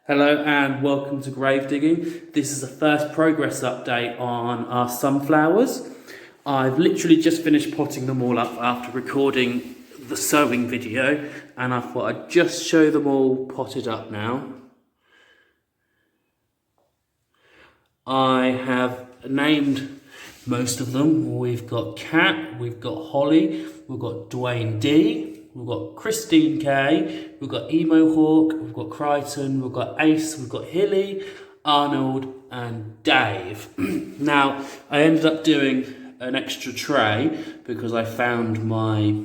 Hello and welcome to Grave Digging. This is the first progress update on our sunflowers. I've literally just finished potting them all up after recording the sowing video, and I thought I'd just show them all potted up now. I have named most of them. We've got Kat, we've got Holly, we've got Dwayne D, we've got Christine K, we've got Emo Hawk, we've got Crichton, we've got Ace, we've got Hilly, Arnold and Dave. Now, I ended up doing an extra tray because I found my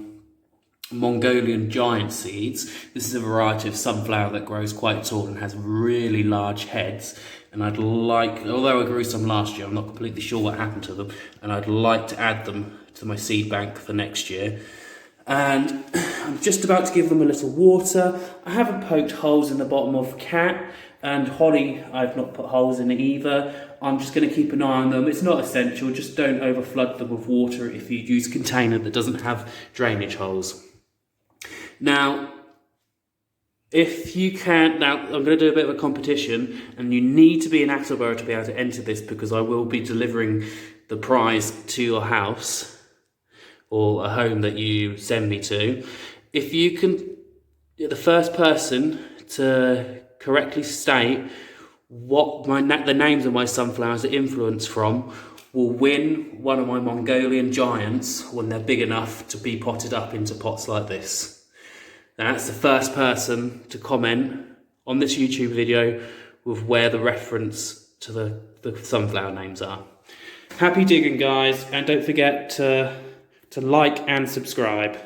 Mongolian giant seeds. This is a variety of sunflower that grows quite tall and has really large heads. And I'd like, although I grew some last year, I'm not completely sure what happened to them, and I'd like to add them to my seed bank for next year. And I'm just about to give them a little water. I haven't poked holes in the bottom of Cat, and Holly I've not put holes in it either. I'm just going to keep an eye on them. It's not essential, just don't overflood them with water if you use a container that doesn't have drainage holes. Now, if you can, now I'm going to do a bit of a competition, and you need to be in Attleborough to be able to enter this because I will be delivering the prize to your house or a home that you send me to. If you can, the first person to correctly state what the names of my sunflowers are influenced from will win one of my Mongolian giants when they're big enough to be potted up into pots like this. That's the first person to comment on this YouTube video with where the reference to the sunflower names are. Happy digging, guys, and don't forget to like and subscribe.